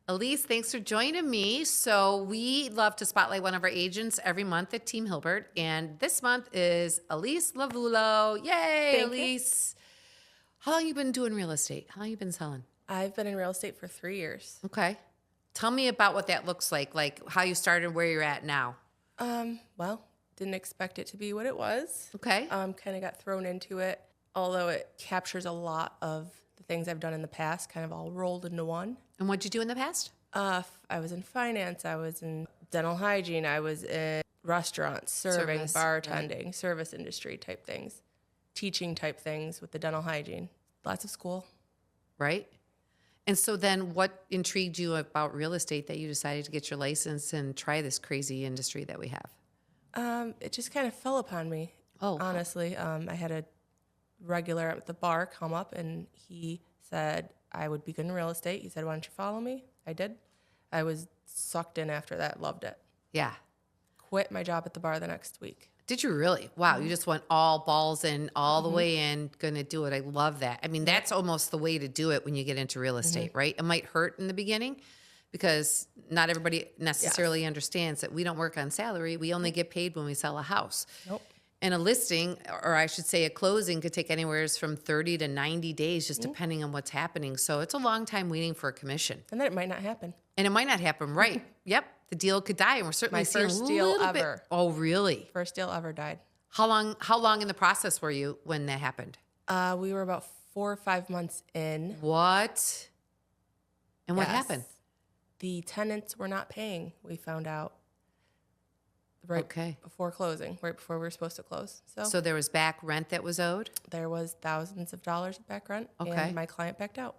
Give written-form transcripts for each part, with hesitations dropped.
Elise, thanks for joining me. So we love to spotlight one of our agents every month at Team Hilbert, and this month is Elise LoVullo. Yay, Thank you. Elise! How long you been doing real estate? How long you been selling? I've been in real estate for 3 years. Okay, tell me about what that looks like how you started, where you're at now. Well, didn't expect it to be what it was. Okay, Kind of got thrown into it, although it captures a lot of the things I've done in the past, kind of all rolled into one. and what'd you do in the past? I was in finance, I was in dental hygiene, I was in restaurants, serving, Service, bartending, service industry type things, teaching type things with the dental hygiene. Lots of school. Right? And so then what intrigued you about real estate that you decided to get your license and try this crazy industry that we have? It just kind of fell upon me. Oh. Honestly, I had a regular at the bar come up and he said I would be good in real estate. He said, "Why don't you follow me?" I did. I was sucked in after that, loved it. Yeah. Quit my job at the bar the next week. Did you really? Wow, you just went all balls in, all the way in, gonna do it. I love that. I mean, that's almost the way to do it when you get into real estate, right? It might hurt in the beginning because not everybody necessarily understands that we don't work on salary. We only get paid when we sell a house. Nope. And a listing, or I should say a closing, could take anywhere from 30 to 90 days, just depending on what's happening. So it's a long time waiting for a commission. And then it might not happen. And it might not happen, right? Yep, the deal could die, and we're certainly My seeing first a deal little bit. ever. Oh, really? First deal ever died. How long in the process were you when that happened? We were about 4 or 5 months in. What? And what Yes. happened? The tenants were not paying, we found out right Okay. before closing, right before we were supposed to close. So there was back rent that was owed, There was thousands of dollars of back rent, Okay. and my client backed out.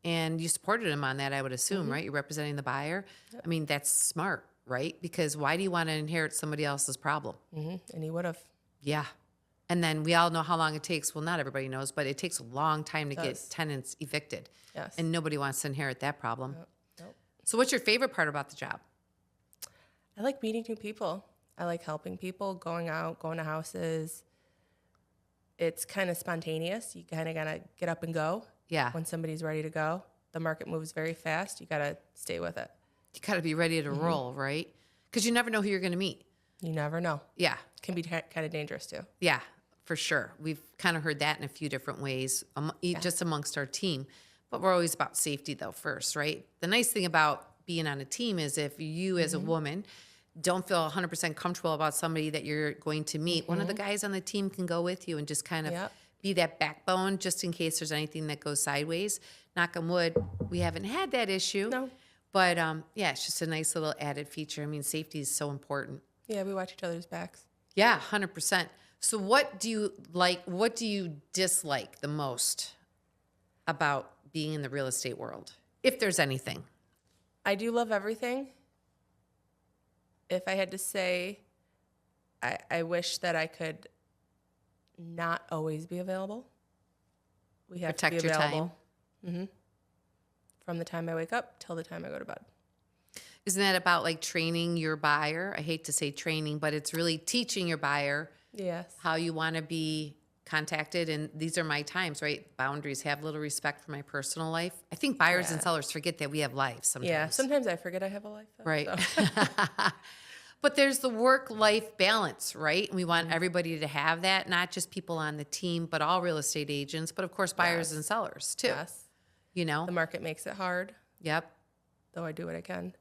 and you supported him on that, I would assume, right? You're representing the buyer. I mean, that's smart, right? Because why do you want to inherit somebody else's problem? And he would have. Yeah. And then we all know how long it takes. Well, not everybody knows, but it takes a long time to get does. tenants evicted. Yes. And nobody wants to inherit that problem. Nope. So what's your favorite part about the job? I like meeting new people. I like helping people, going out, going to houses. It's kind of spontaneous. You kind of got to get up and go Yeah. when somebody's ready to go. The market moves very fast. You got to stay with it. You got to be ready to roll, right? Because you never know who you're going to meet. You never know. Yeah. Can be kind of dangerous too. Yeah, for sure. We've kind of heard that in a few different ways, just amongst our team. But we're always about safety, though, first, right? The nice thing about being on a team is if you, as a woman, don't feel 100% comfortable about somebody that you're going to meet, one of the guys on the team can go with you and just kind of Yep. be that backbone just in case there's anything that goes sideways. Knock on wood, we haven't had that issue. No. But yeah, it's just a nice little added feature. I mean, safety is so important. Yeah, we watch each other's backs. Yeah, 100%. So what do you like, what do you dislike the most about being in the real estate world, if there's anything? I do love everything. If I had to say, I wish that I could not always be available. We have Protect to be your available. From the time I wake up till the time I go to bed. Isn't that about like training your buyer? I hate to say training, but it's really teaching your buyer Yes. how you want to be contacted. And these are my times, right? Boundaries, have a little respect for my personal life. I think buyers and sellers forget that we have lives sometimes. Yeah. Sometimes I forget I have a life. Though, Right. so. But there's the work-life balance, right? And we want everybody to have that, not just people on the team, but all real estate agents, but of course buyers and sellers too. Yes. You know? The market makes it hard, Yep. though I do what I can.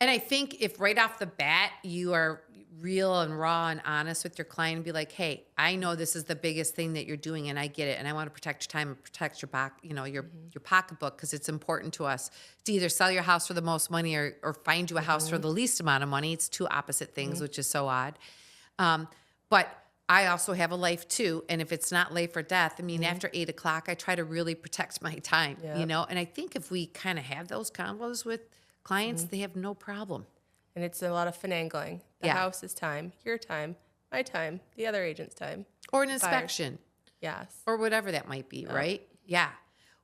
And I think if right off the bat you are real and raw and honest with your client and be like, "Hey, I know this is the biggest thing that you're doing, and I get it, and I want to protect your time and protect your back, your pocketbook because it's important to us to either sell your house for the most money or find you a house for the least amount of money." It's two opposite things, which is so odd. But I also have a life too, and if it's not life or death, I mean, after 8 o'clock, I try to really protect my time, Yep. And I think if we kind of have those combos with clients, they have no problem. And it's a lot of finagling. The Yeah. house is time, your time, my time, the other agent's time. Or an Buyers. inspection, Yes. or whatever that might be, right? Yeah.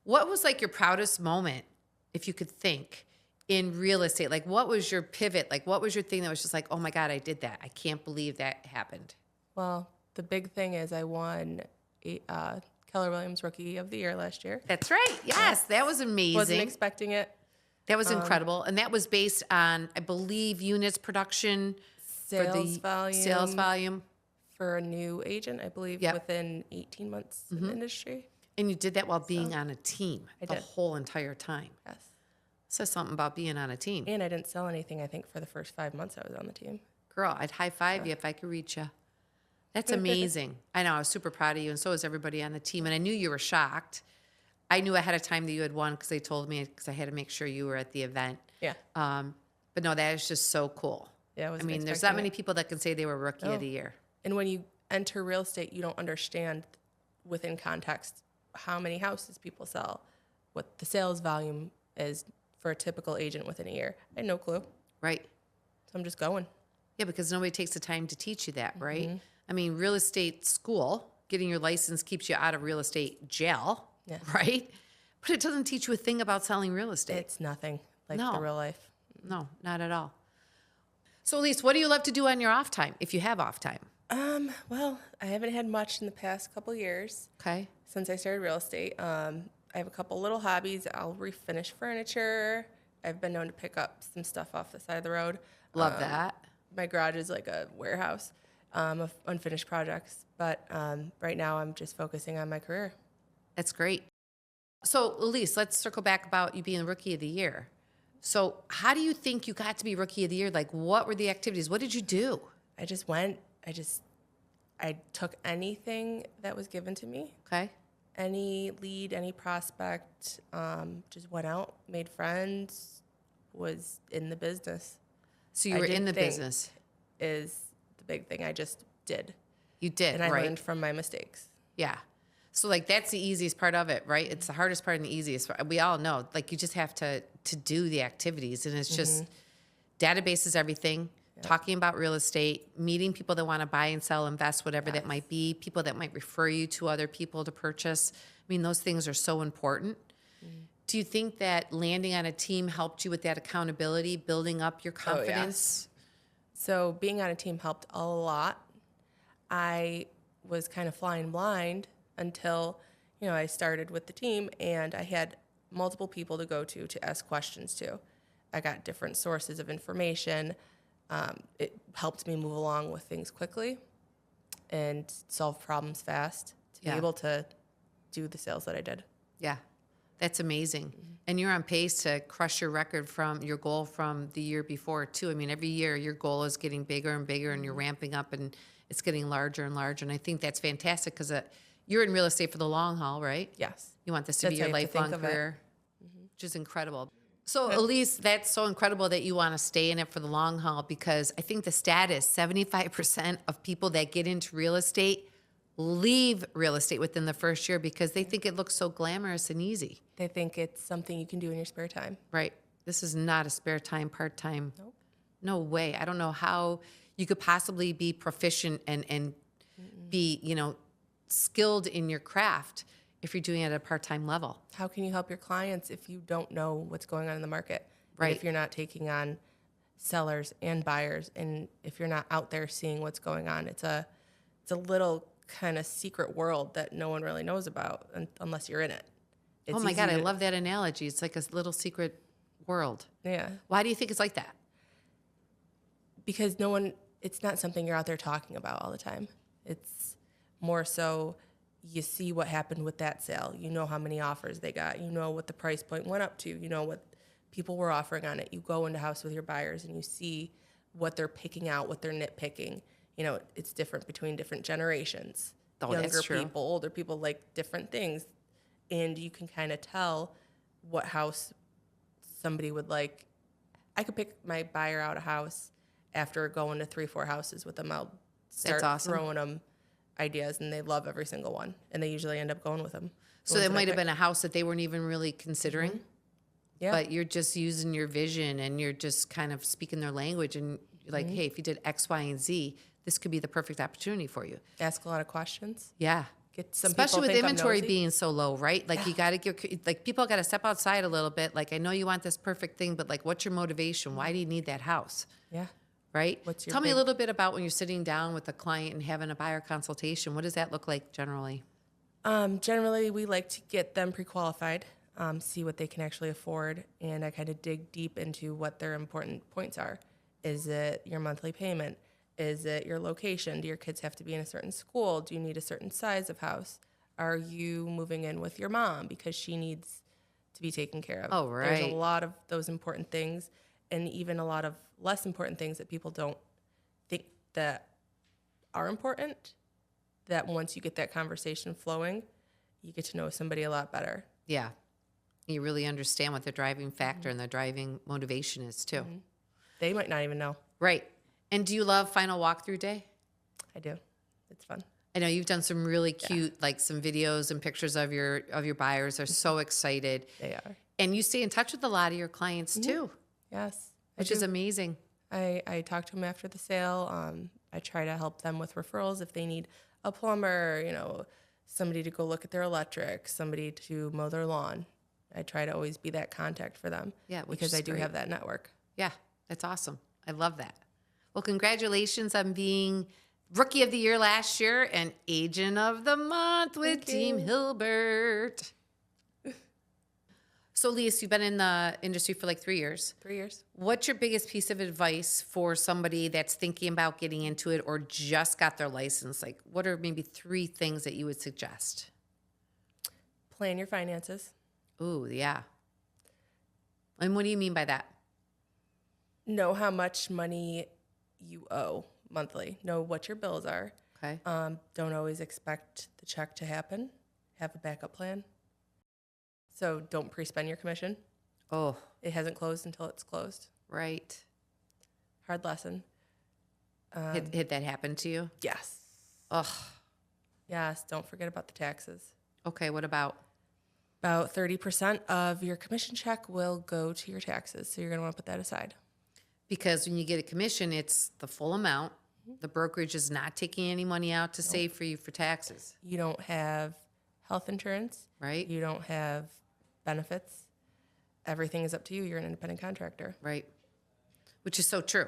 What was like your proudest moment, if you could think, in real estate? Like, what was your pivot? Like, what was your thing that was just like, oh my God, I did that. I can't believe that happened. Well, the big thing is I won Keller Williams Rookie of the Year last year. That's right. Yes, that was amazing. Wasn't expecting it. That was incredible. And that was based on, I believe, units production for Sales the volume. sales volume. For a new agent, I believe, Yep. within 18 months in the industry. And you did that while being on a team I the did. whole entire time. Yes. Says something about being on a team. And I didn't sell anything, I think, for the first 5 months I was on the team. Girl, I'd high five you if I could reach you. That's amazing. I know. I was super proud of you, and so was everybody on the team. And I knew you were shocked. I knew ahead of time that you had won because they told me, because I had to make sure you were at the event. Yeah. But no, that is just so cool. Yeah, I I wasn't mean, there's expecting not many it. people that can say they were Rookie of the Year. And when you enter real estate, you don't understand within context how many houses people sell, what the sales volume is for a typical agent within a year. I had no clue. Right. So I'm just going. Yeah, because nobody takes the time to teach you that, right? I mean, real estate school, getting your license keeps you out of real estate jail, Yeah. right? But it doesn't teach you a thing about selling real estate. It's nothing like No. the real life. No, not at all. So, Elise, what do you love to do on your off time, if you have off time? Well, I haven't had much in the past couple years Okay. since I started real estate. I have a couple little hobbies. I'll refinish furniture. I've been known to pick up some stuff off the side of the road. Love that. My garage is like a warehouse of unfinished projects. But right now, I'm just focusing on my career. That's great. So, Elise, let's circle back about you being Rookie of the Year. So, how do you think you got to be Rookie of the Year? Like, what were the activities? What did you do? I just went. I took anything that was given to me, Okay. any lead, any prospect, just went out, made friends, was in the business. So you I were did in the think business. Is the big thing. I just did. You did, And I right? learned from my mistakes. Yeah. So like that's the easiest part of it, right? It's the hardest part and the easiest part. We all know, like you just have to do the activities, and it's just database is everything. Talking about real estate, meeting people that want to buy and sell, invest, whatever that might be, people that might refer you to other people to purchase. I mean, those things are so important. Do you think that landing on a team helped you with that accountability, building up your confidence? So being on a team helped a lot. I was kind of flying blind until, I started with the team and I had multiple people to go to ask questions to. I got different sources of information. It helped me move along with things quickly and solve problems fast to be able to do the sales that I did. Yeah, that's amazing. And you're on pace to crush your record from your goal from the year before, too. I mean, every year your goal is getting bigger and bigger, and you're ramping up, and it's getting larger and larger. And I think that's fantastic because you're in real estate for the long haul, right? Yes. You want this to That's be how your you have to think lifelong of it. career, which is incredible. So, Elise, that's so incredible that you want to stay in it for the long haul, because I think the stat is 75% of people that get into real estate leave real estate within the first year because they think it looks so glamorous and easy. They think it's something you can do in your spare time. Right. This is not a spare time, part-time. Nope. No way. I don't know how you could possibly be proficient and be, skilled in your craft if you're doing it at a part-time level. How can you help your clients if you don't know what's going on in the market? And Right. if you're not taking on sellers and buyers, and if you're not out there seeing what's going on, it's a little kind of secret world that no one really knows about unless you're in it. It's Oh my easy God, I to- love that analogy. It's like a little secret world. Yeah, Why do you think it's like that? because it's not something you're out there talking about all the time. It's more so you see what happened with that sale. You know how many offers they got. You know what the price point went up to. You know what people were offering on it. You go into house with your buyers and you see what they're picking out, what they're nitpicking. It's different between different generations. Oh, Younger that's true. people, older people like different things. And you can kind of tell what house somebody would like. I could pick my buyer out a house after going to 3-4 houses with them. I'll start awesome. throwing them ideas, and they love every single one. And they usually end up going with them. So it might have been a house that they weren't even really considering, Yeah. but you're just using your vision and you're just kind of speaking their language, and you're like, hey, if you did X, Y, and Z, this could be the perfect opportunity for you. Ask a lot of questions. Yeah. Get some Especially people with think I'm inventory nosy. being so low, right? Like you got to get, like people got to step outside a little bit. Like, I know you want this perfect thing, but like, what's your motivation? Why do you need that house? Yeah. Right? What's your Tell me a big- little bit about when you're sitting down with a client and having a buyer consultation. What does that look like generally? Generally, we like to get them pre-qualified. see what they can actually afford, and I kind of dig deep into what their important points are. Is it your monthly payment? Is it your location? Do your kids have to be in a certain school? Do you need a certain size of house? Are you moving in with your mom because she needs to be taken care of? Oh, There's right. a lot of those important things, and even a lot of less important things that people don't think that are important, that once you get that conversation flowing, you get to know somebody a lot better. Yeah. You really understand what the driving factor and the driving motivation is too. They might not even know. Right. And do you love final walkthrough day? I do. It's fun. I know you've done some really cute, like some videos and pictures of your buyers. They're so excited. They are. And you stay in touch with a lot of your clients too, Yes. which is amazing. I talk to them after the sale. I try to help them with referrals if they need a plumber, somebody to go look at their electric, somebody to mow their lawn. I try to always be that contact for them. Yeah, which because is I do great. have that network. Yeah, that's awesome. I love that. Well, congratulations on being Rookie of the Year last year and Agent of the Month with Team Hilbert. So, Elise, you've been in the industry for like 3 years. 3 years. What's your biggest piece of advice for somebody that's thinking about getting into it or just got their license? Like, what are maybe 3 things that you would suggest? Plan your finances. Ooh, yeah. And what do you mean by that? Know how much money you owe monthly. Know what your bills are. Okay. Don't always expect the check to happen. Have a backup plan. So don't pre-spend your commission. Oh, It hasn't closed until it's closed. right. Hard lesson. Had that happen to you? Yes. Ugh. Yes. Don't forget about the taxes. Okay, what about? About 30% of your commission check will go to your taxes. So you're going to want to put that aside. Because when you get a commission, it's the full amount. The brokerage is not taking any money out to save for you for taxes, You don't have health insurance. right? You don't have benefits. Everything is up to you. You're an independent contractor. Right. Which is so true.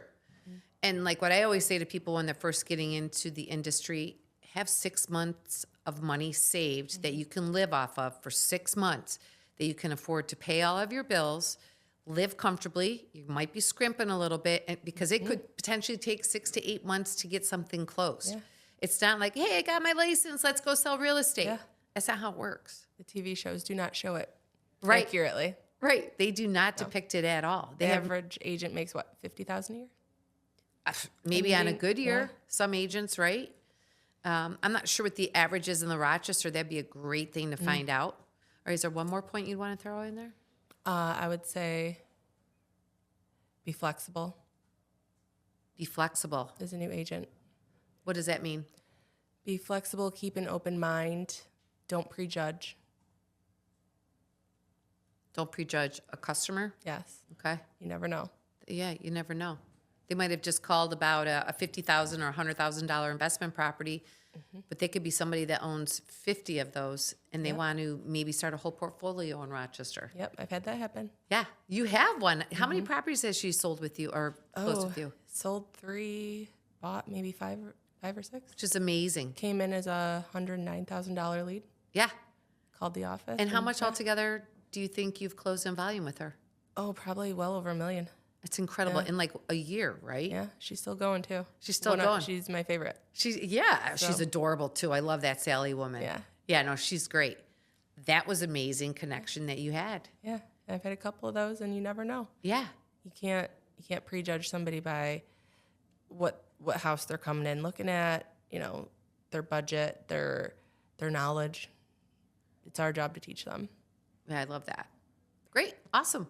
And like what I always say to people when they're first getting into the industry, have 6 months of money saved that you can live off of for 6 months, that you can afford to pay all of your bills, live comfortably. You might be scrimping a little bit because it could potentially take 6 to 8 months to get something closed. Yeah. It's not like, hey, I got my license, let's go sell real estate. Yeah. That's not how it works. The TV shows do not show it Right. accurately. Right. They do not depict it at all. The They have average agent makes what, 50,000 a year? maybe on a meeting, good year, yeah. some agents, right? I'm not sure what the average is in the Rochester. That'd be a great thing to find out. Or is there one more point you'd want to throw in there? I would say be flexible Be flexible. as a new agent. What does that mean? Be flexible, keep an open mind, don't prejudge. Don't prejudge a customer. Yes, Okay. you never know. Yeah, you never know. They might have just called about a $50,000 or $100,000 investment property, but they could be somebody that owns 50 of those, and they want to maybe start a whole portfolio in Rochester. Yep, I've had that happen. Yeah, you have one. How many properties has she sold with you or closed with you? Sold 3, bought maybe 5 or 6. Which is amazing. Came in as a $109,000 lead. Yeah. Called the office. And how much altogether do you think you've closed in volume with her? Oh, probably well over $1 million. It's incredible. In like a year, right? Yeah, she's still going too. She's still going. She's my favorite. She's adorable too. I love that Sally woman. Yeah. Yeah, no, she's great. That was amazing connection that you had. Yeah, I've had a couple of those, and you never know. Yeah. You can't prejudge somebody by what house they're coming in looking at. Their budget, their knowledge. It's our job to teach them. Yeah, I love that. Great. Awesome.